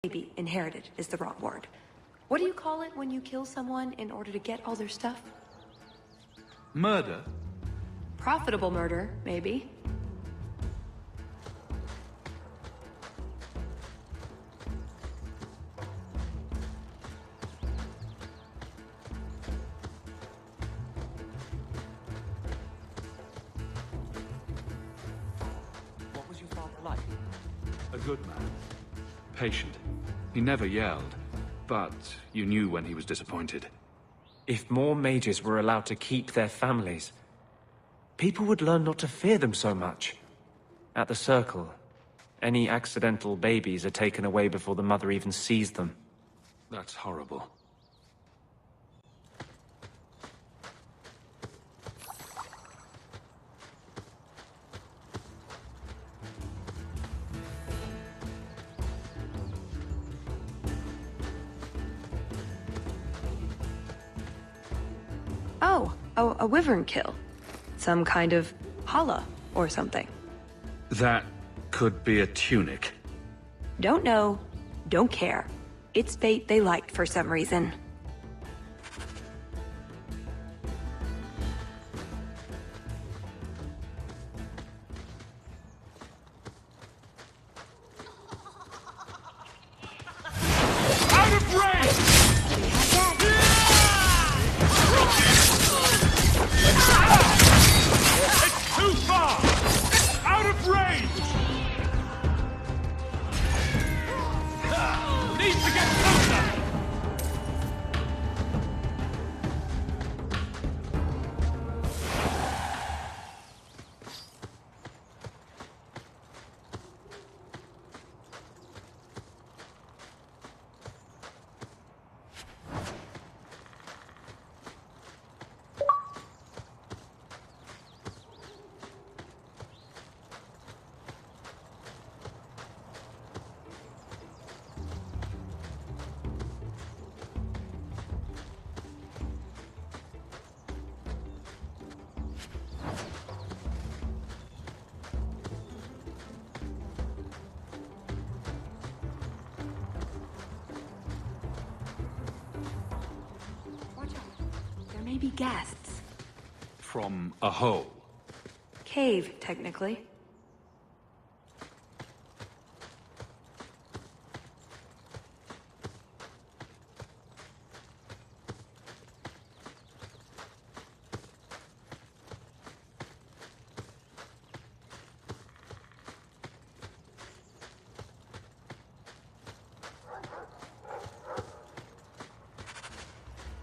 Maybe inherited is the wrong word. What do you call it when you kill someone in order to get all their stuff? Murder? Profitable murder, maybe. What was your father like? A good man. Patient. He never yelled, but you knew when he was disappointed. If more mages were allowed to keep their families, people would learn not to fear them so much. At the Circle, any accidental babies are taken away before the mother even sees them. That's horrible. Oh, a wyvern kill. Some kind of holla or something. That could be a tunic. Don't know, don't care. It's fate they liked for some reason. Out of range! It's too far! Out of range! Need to get closer! Watch out. There may be guests. From a hole. Cave, technically.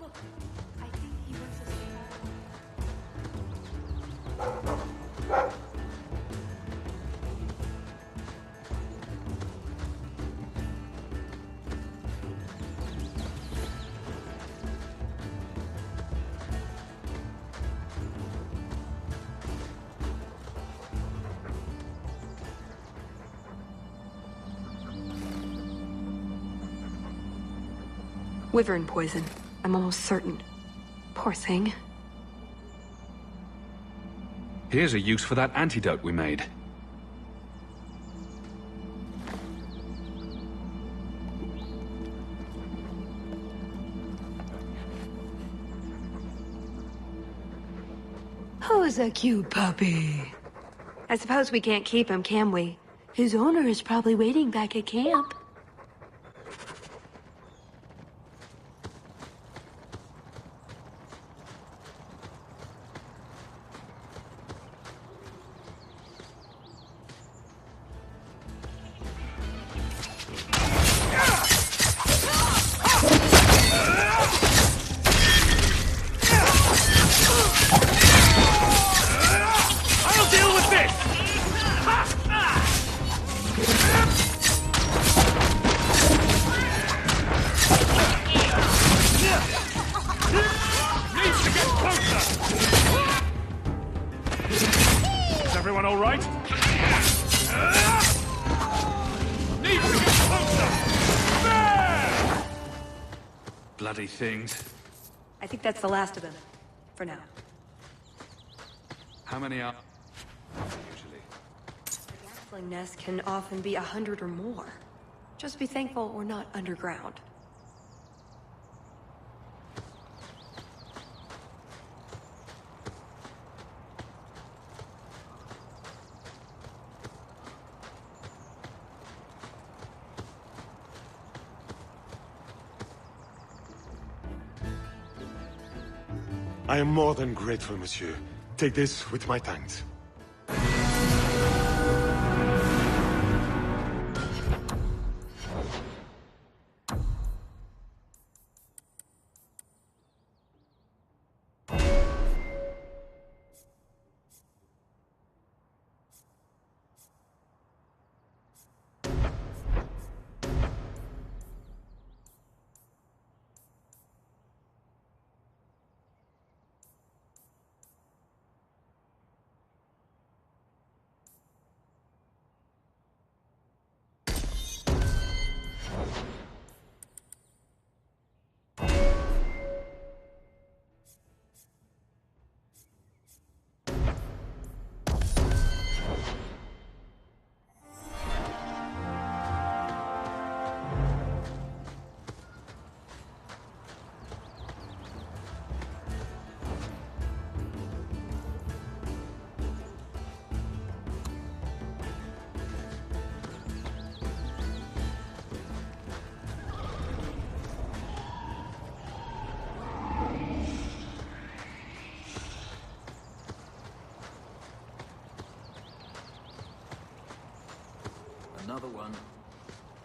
Look, I think he works as a wyvern poison. I'm almost certain. Poor thing. Here's a use for that antidote we made. Who's a cute puppy? I suppose we can't keep him, can we? His owner is probably waiting back at camp. I'll deal with this! Needs to get closer! Is everyone all right? Needs to get closer! There! Bloody things. I think that's the last of them. For now. How many are usually? Gatling nests can often be 100 or more. Just be thankful we're not underground. I am more than grateful, monsieur. Take this with my thanks. Another one.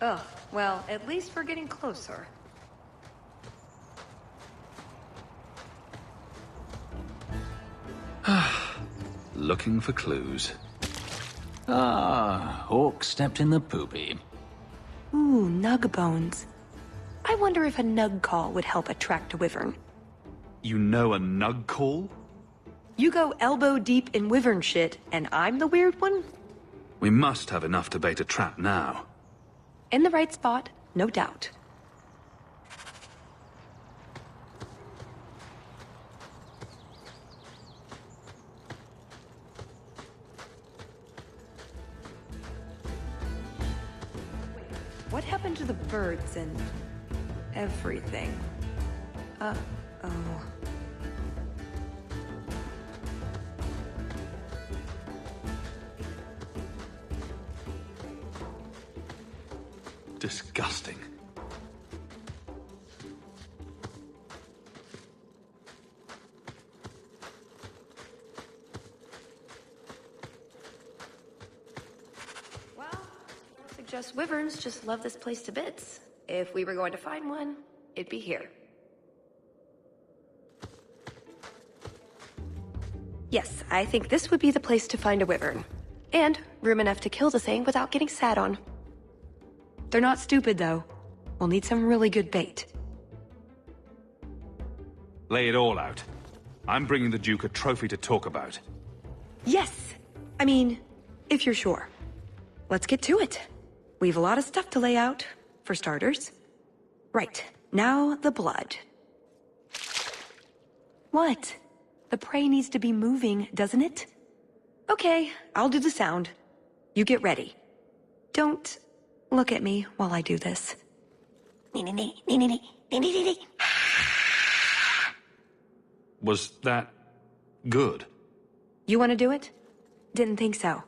Ugh, well, at least we're getting closer. Looking for clues. Ah, Hawk stepped in the poopy. Ooh, nug bones. I wonder if a nug call would help attract a wyvern. You know a nug call? You go elbow deep in wyvern shit, and I'm the weird one? We must have enough to bait a trap now. In the right spot, no doubt. What happened to the birds and everything? Uh-oh. Disgusting. Well, I suggest wyverns just love this place to bits. If we were going to find one, it'd be here. Yes, I think this would be the place to find a wyvern. And room enough to kill the thing without getting sat on. They're not stupid, though. We'll need some really good bait. Lay it all out. I'm bringing the Duke a trophy to talk about. Yes! I mean, if you're sure. Let's get to it. We've a lot of stuff to lay out, for starters. Right, now the blood. What? The prey needs to be moving, doesn't it? Okay, I'll do the sound. You get ready. Don't look at me while I do this. Was that good? You want to do it? Didn't think so.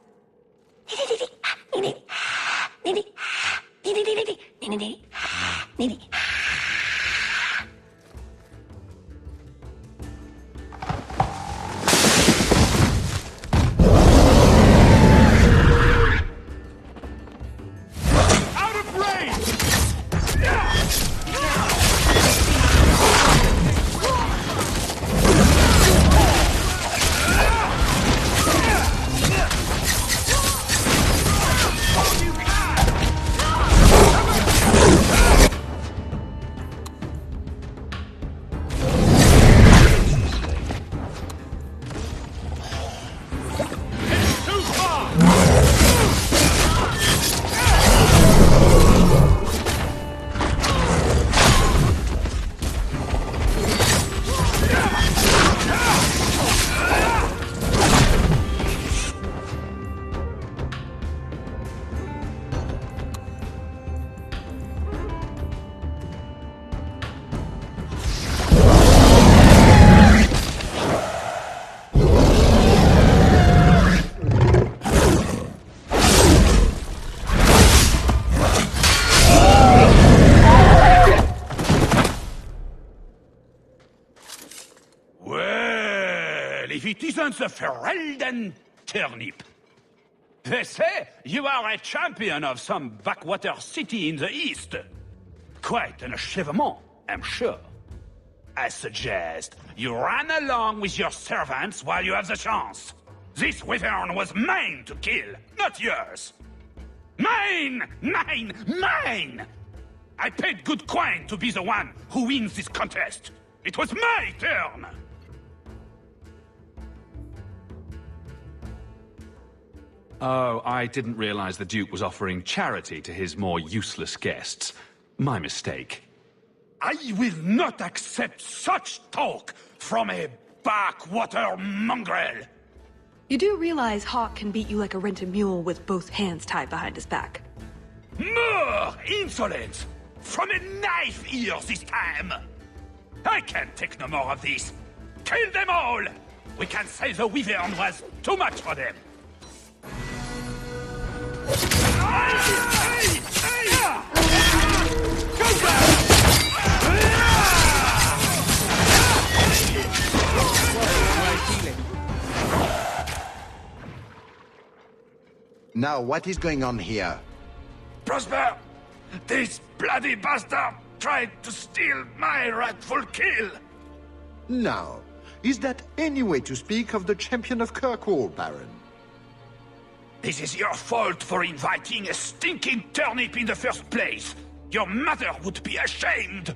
if it isn't the Ferelden turnip. They say you are a champion of some backwater city in the east. Quite an achievement, I'm sure. I suggest you run along with your servants while you have the chance. This wyvern was mine to kill, not yours. Mine! Mine! Mine! I paid good coin to be the one who wins this contest. It was my turn! Oh, I didn't realize the Duke was offering charity to his more useless guests. My mistake. I will not accept such talk from a backwater mongrel! You do realize Hawk can beat you like a rented mule with both hands tied behind his back. More insolence! From a knife ear this time! I can't take no more of this! Kill them all! We can say the wyvern was too much for them! Go back! Now, what is going on here? Prosper! This bloody bastard tried to steal my rightful kill! Now, is that any way to speak of the champion of Kirkwall, Baron? This is your fault for inviting a stinking turnip in the first place! Your mother would be ashamed!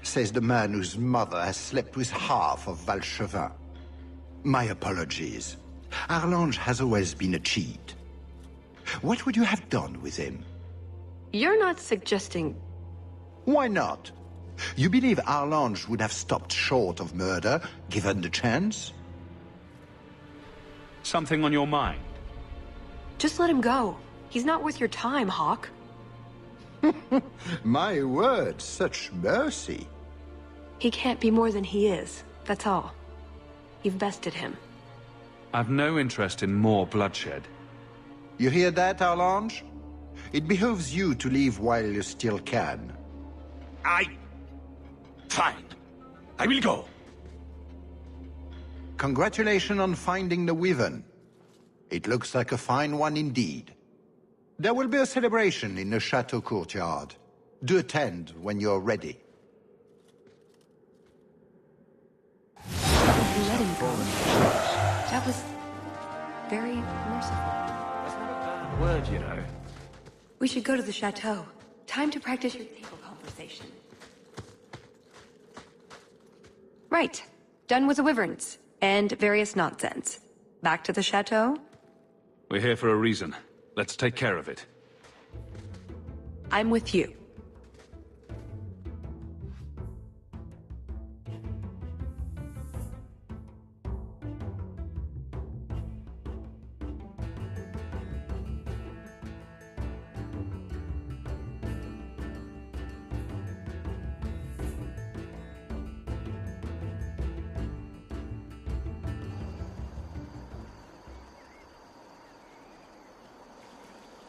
Says the man whose mother has slept with half of Valchevin. My apologies. Arlange has always been a cheat. What would you have done with him? You're not suggesting... Why not? You believe Arlange would have stopped short of murder, given the chance? Something on your mind? Just let him go. He's not worth your time, Hawk. My word, such mercy. He can't be more than he is, that's all. You've bested him. I've no interest in more bloodshed. You hear that, Arlange? It behooves you to leave while you still can. Fine. I will go. Congratulations on finding the Wyvern. It looks like a fine one indeed. There will be a celebration in the chateau courtyard. Do attend when you're ready. Let him go. That was very merciful. That's not a bad word, you know. We should go to the chateau. Time to practice your table conversation. Right. Done with the wyverns. And various nonsense. Back to the chateau? We're here for a reason. Let's take care of it. I'm with you.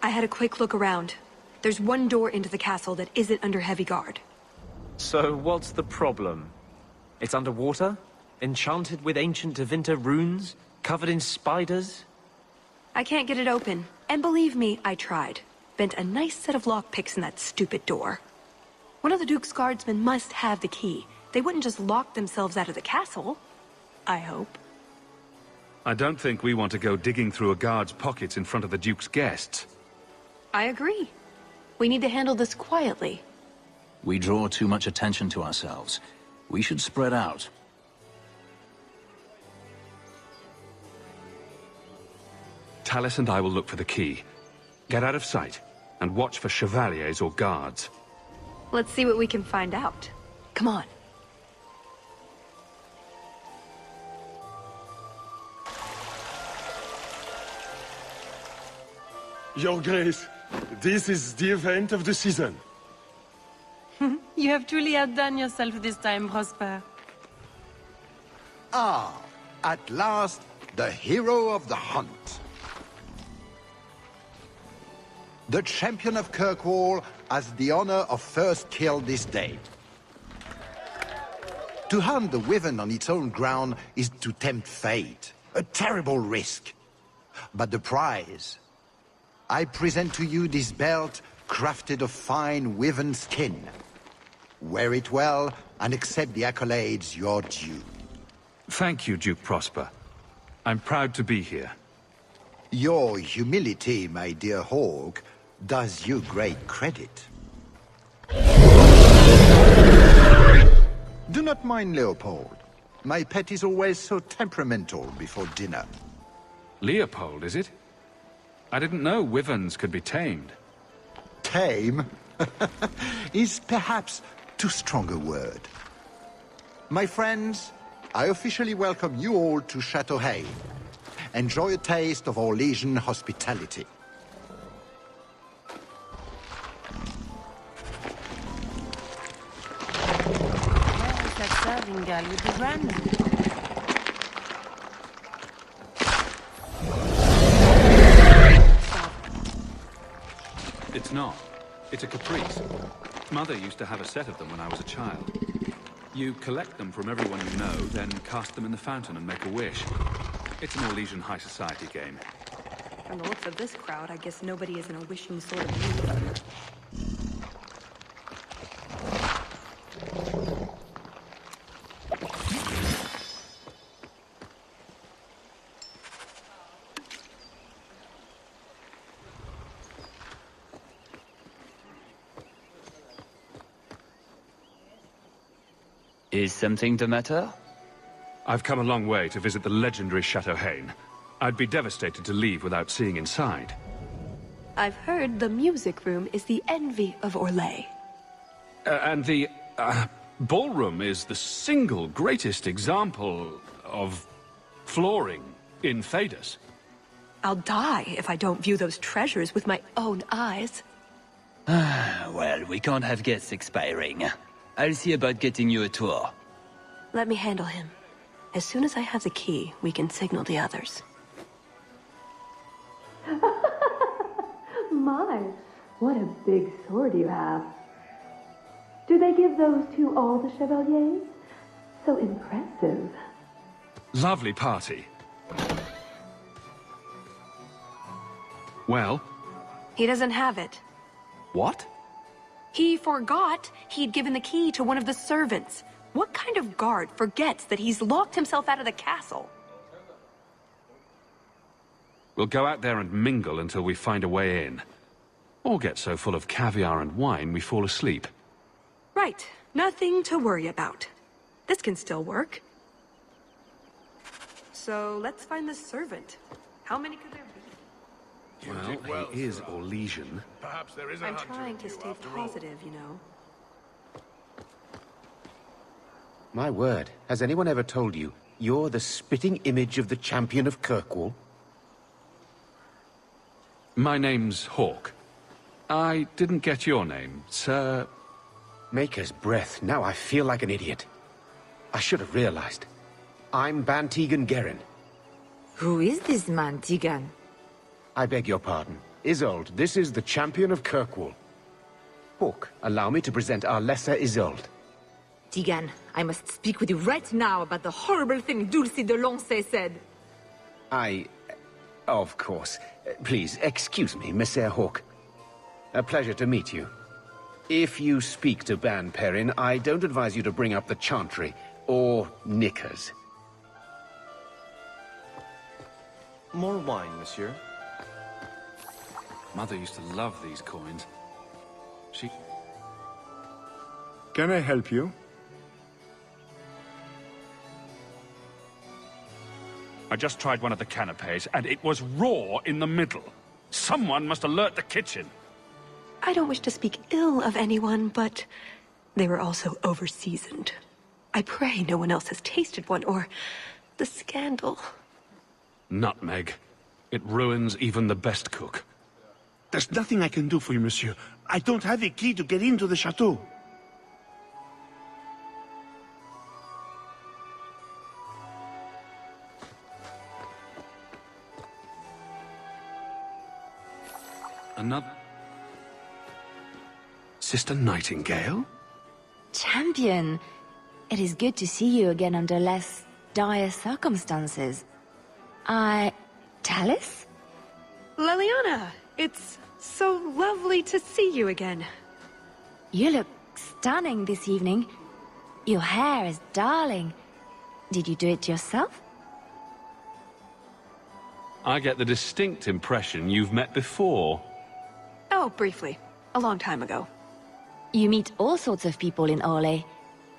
I had a quick look around. There's one door into the castle that isn't under heavy guard. So what's the problem? It's underwater? Enchanted with ancient Tevinter runes? Covered in spiders? I can't get it open. And believe me, I tried. Bent a nice set of lockpicks in that stupid door. One of the Duke's guardsmen must have the key. They wouldn't just lock themselves out of the castle. I hope. I don't think we want to go digging through a guard's pockets in front of the Duke's guests. I agree. We need to handle this quietly. We draw too much attention to ourselves. We should spread out. Tallis and I will look for the key. Get out of sight, and watch for chevaliers or guards. Let's see what we can find out. Come on. Your Grace, this is the event of the season. You have truly outdone yourself this time, Prosper. Ah, at last, the hero of the hunt. The champion of Kirkwall has the honor of first kill this day. To hunt the Wyvern on its own ground is to tempt fate. A terrible risk. But the prize... I present to you this belt crafted of fine Wyvern skin. Wear it well and accept the accolades you're due. Thank you, Duke Prosper. I'm proud to be here. Your humility, my dear Hawk, does you great credit. Do not mind Leopold. My pet is always so temperamental before dinner. Leopold, is it? I didn't know wyverns could be tamed. Tame is perhaps too strong a word. My friends, I officially welcome you all to Chateau Hain. Enjoy a taste of Orlesian hospitality. Where is that serving girl with the brandy? It's not. It's a caprice. Mother used to have a set of them when I was a child. You collect them from everyone you know, then cast them in the fountain and make a wish. It's an Orlesian high society game. From the looks of this crowd, I guess nobody is in a wishing sort of mood. Is something the matter? I've come a long way to visit the legendary Chateau Hain. I'd be devastated to leave without seeing inside. I've heard the music room is the envy of Orlais. And the ballroom is the single greatest example of flooring in Thedas. I'll die if I don't view those treasures with my own eyes. Well, we can't have guests expiring. I'll see about getting you a tour. Let me handle him. As soon as I have the key, we can signal the others. My, what a big sword you have. Do they give those to all the Chevaliers? So impressive. Lovely party. Well? He doesn't have it. What? He forgot he'd given the key to one of the servants. What kind of guard forgets that he's locked himself out of the castle? We'll go out there and mingle until we find a way in. Or get so full of caviar and wine we fall asleep. Right. Nothing to worry about. This can still work. So, let's find the servant. How many could there be? Well, he is Orlesian. Perhaps there is a I'm hunter trying in to you stay after all. positive, you know. My word, has anyone ever told you you're the spitting image of the champion of Kirkwall? My name's Hawk. I didn't get your name, Sir... Maker's breath, now I feel like an idiot. I should have realized. I'm Ban Tegan Gerin. Who is this man, Tegan? I beg your pardon. Isolde, this is the champion of Kirkwall. Hawk, allow me to present our lesser Isolde. Tegan, I must speak with you right now about the horrible thing Dulcie de Lancey said. Of course. Please, excuse me, Messer Hawk. A pleasure to meet you. If you speak to Ban Perrin, I don't advise you to bring up the Chantry, or knickers. More wine, monsieur. Mother used to love these coins. She... Can I help you? I just tried one of the canapes, and it was raw in the middle. Someone must alert the kitchen. I don't wish to speak ill of anyone, but they were also over-seasoned. I pray no one else has tasted one, or the scandal. Nutmeg. It ruins even the best cook. There's nothing I can do for you, monsieur. I don't have a key to get into the chateau. Another... Sister Nightingale? Champion, It is good to see you again under less dire circumstances. Tallis? Leliana, it's so lovely to see you again. You look stunning this evening. Your hair is darling. Did you do it yourself? I get the distinct impression you've met before. Oh, briefly. A long time ago. You meet all sorts of people in Orlais.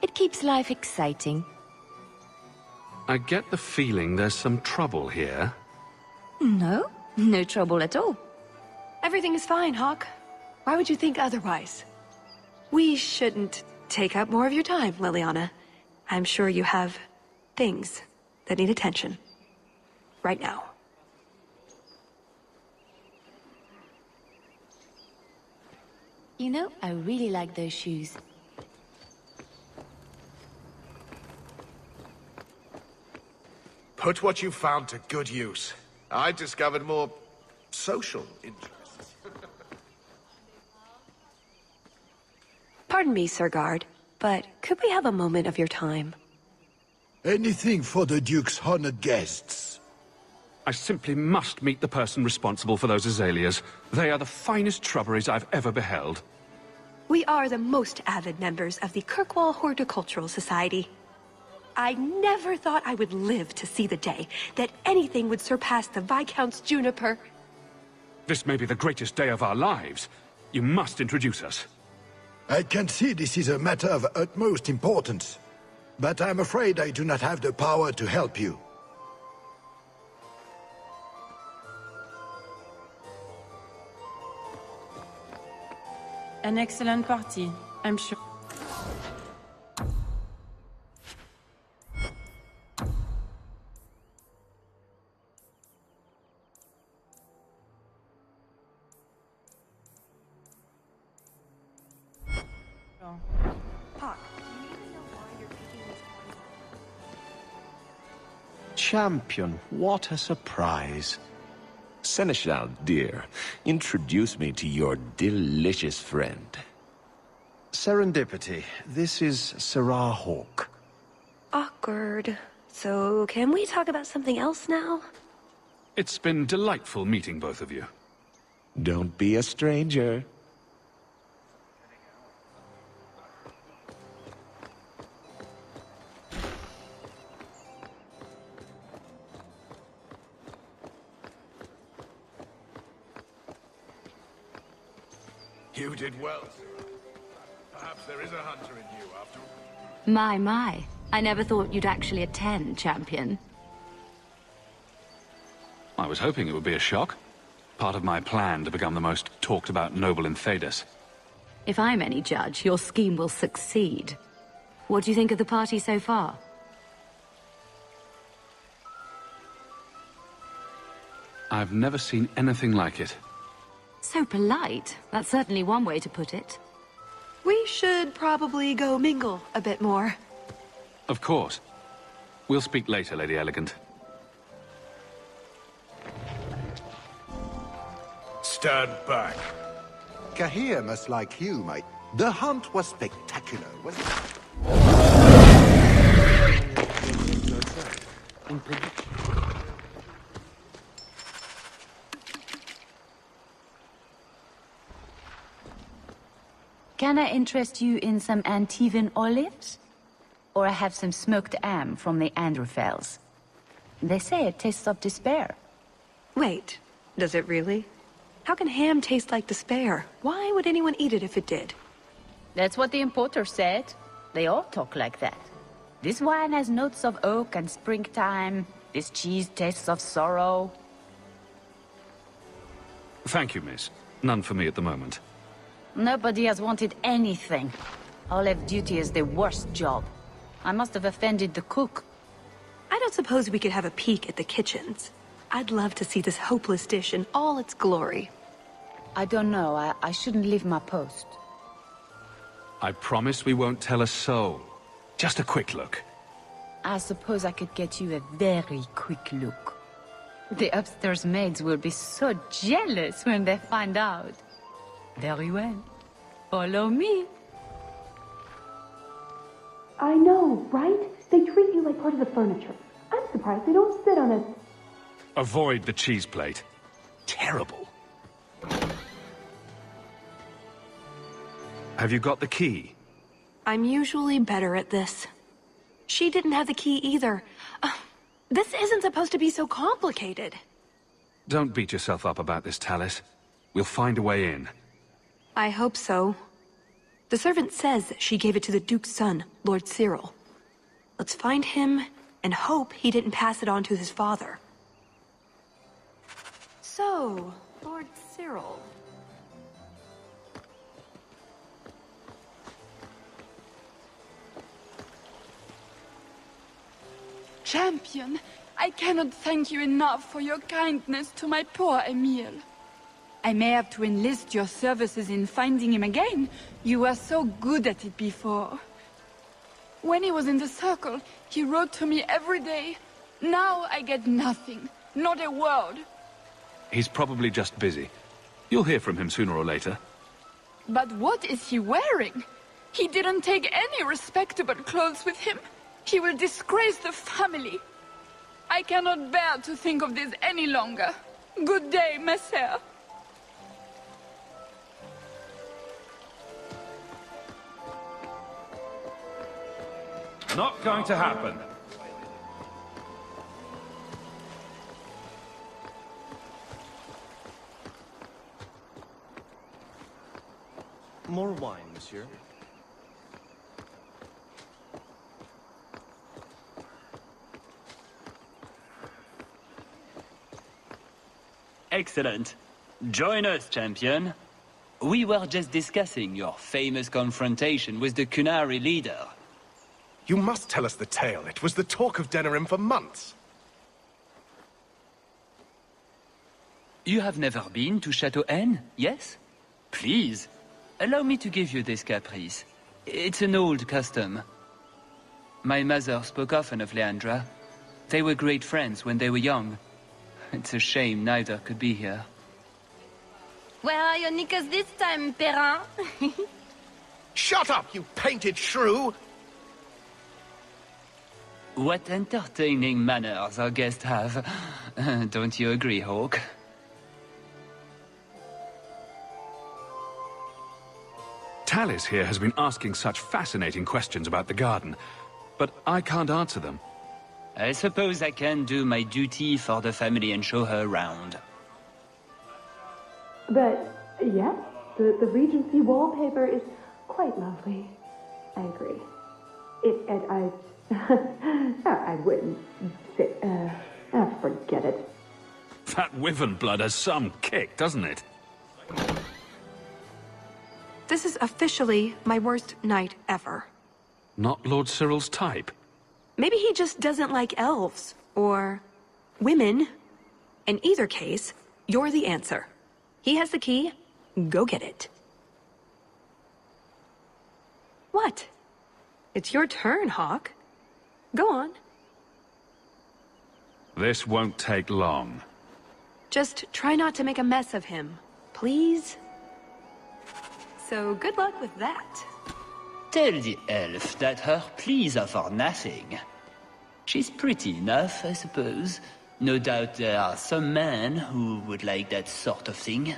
It keeps life exciting. I get the feeling there's some trouble here. No, no trouble at all. Everything is fine, Hawk. Why would you think otherwise? We shouldn't take up more of your time, Leliana. I'm sure you have things that need attention. Right now. You know, I really like those shoes. Put what you found to good use. I discovered more social interests. Pardon me, Sir Guard, but could we have a moment of your time? Anything for the Duke's honored guests. I simply must meet the person responsible for those azaleas. They are the finest shrubberies I've ever beheld. We are the most avid members of the Kirkwall Horticultural Society. I never thought I would live to see the day that anything would surpass the Viscount's juniper. This may be the greatest day of our lives. You must introduce us. I can see this is a matter of utmost importance, but I'm afraid I do not have the power to help you. An excellent party, I'm sure. Champion, what a surprise. Seneschal, dear, introduce me to your delicious friend. Serendipity. This is Serah Hawke. Awkward. So, can we talk about something else now? It's been delightful meeting both of you. Don't be a stranger. You did well, Serah. Perhaps there is a hunter in you after all. My. I never thought you'd actually attend, Champion. I was hoping it would be a shock. Part of my plan to become the most talked-about noble in Thedas. If I'm any judge, your scheme will succeed. What do you think of the party so far? I've never seen anything like it. So polite. That's certainly one way to put it. We should probably go mingle a bit more. Of course. We'll speak later, Lady Elegant. Stand back. Kahir must like you, mate. The hunt was spectacular, wasn't it? Can I interest you in some Antivan olives? Or I have some smoked ham from the Androfels. They say it tastes of despair. Wait, does it really? How can ham taste like despair? Why would anyone eat it if it did? That's what the importer said. They all talk like that. This wine has notes of oak and springtime. This cheese tastes of sorrow. Thank you, miss. None for me at the moment. Nobody has wanted anything. Olive duty is the worst job. I must have offended the cook. I don't suppose we could have a peek at the kitchens. I'd love to see this hopeless dish in all its glory. I don't know. I shouldn't leave my post. I promise we won't tell a soul. Just a quick look. I suppose I could get you a very quick look. The upstairs maids will be so jealous when they find out. Very well. Follow me. I know, right? They treat you like part of the furniture. I'm surprised they don't sit on it. Avoid the cheese plate. Terrible. Have you got the key? I'm usually better at this. She didn't have the key either. This isn't supposed to be so complicated. Don't beat yourself up about this, Tallis. We'll find a way in. I hope so. The servant says she gave it to the Duke's son, Lord Cyril. Let's find him and hope he didn't pass it on to his father. So, Lord Cyril. Champion, I cannot thank you enough for your kindness to my poor Emile. I may have to enlist your services in finding him again. You were so good at it before. When he was in the circle, he wrote to me every day. Now I get nothing, not a word. He's probably just busy. You'll hear from him sooner or later. But what is he wearing? He didn't take any respectable clothes with him. He will disgrace the family. I cannot bear to think of this any longer. Good day, Messer. Not going to happen. More wine, monsieur. Excellent. Join us, champion. We were just discussing your famous confrontation with the Qunari leader. You must tell us the tale. It was the talk of Denerim for months. You have never been to Chateau N, yes? Please, allow me to give you this caprice. It's an old custom. My mother spoke often of Leandra. They were great friends when they were young. It's a shame neither could be here. Where are your knickers this time, Perrin? Shut up, you painted shrew! What entertaining manners our guests have. Don't you agree, Hawke? Tallis here has been asking such fascinating questions about the garden, but I can't answer them. I suppose I can do my duty for the family and show her around. But, yes, the Regency wallpaper is quite lovely. I agree. I wouldn't say, forget it. That wyvern blood has some kick, doesn't it? This is officially my worst night ever. Not Lord Cyril's type. Maybe he just doesn't like elves, or women. In either case, you're the answer. He has the key, go get it. What? It's your turn, Hawke. Go on. This won't take long. Just try not to make a mess of him, please? So good luck with that. Tell the elf that her pleas are for nothing. She's pretty enough, I suppose. No doubt there are some men who would like that sort of thing.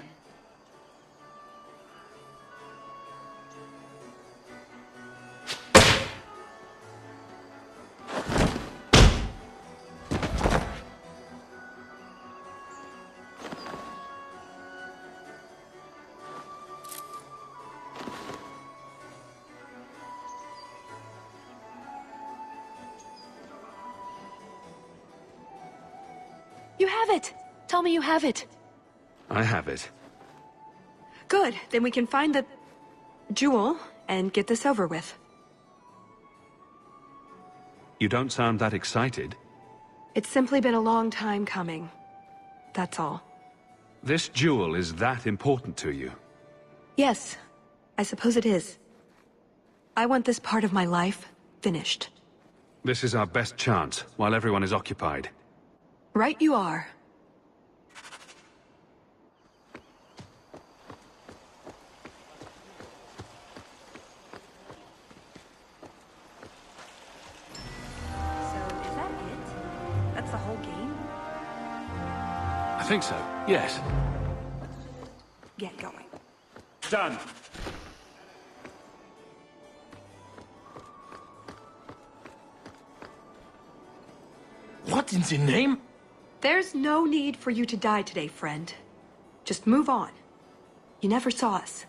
You have it! Tell me you have it. I have it. Good, then we can find the jewel and get this over with. You don't sound that excited. It's simply been a long time coming. That's all. This jewel is that important to you? Yes, I suppose it is. I want this part of my life finished. This is our best chance, while everyone is occupied. Right you are. think so, yes. Get going. Done. What in the name? There's no need for you to die today, friend. Just move on. You never saw us.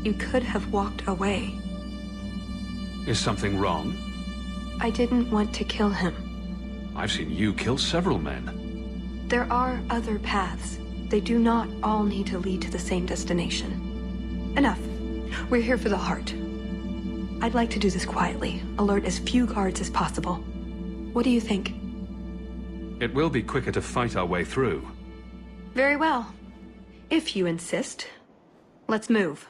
You could have walked away. Is something wrong? I didn't want to kill him. I've seen you kill several men. There are other paths. They do not all need to lead to the same destination. Enough. We're here for the heart. I'd like to do this quietly, alert as few guards as possible. What do you think? It will be quicker to fight our way through. Very well. If you insist. Let's move.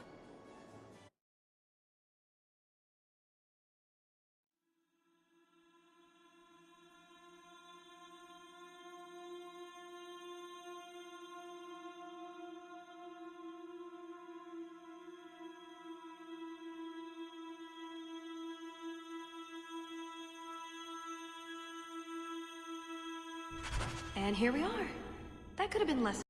And here we are. That could have been less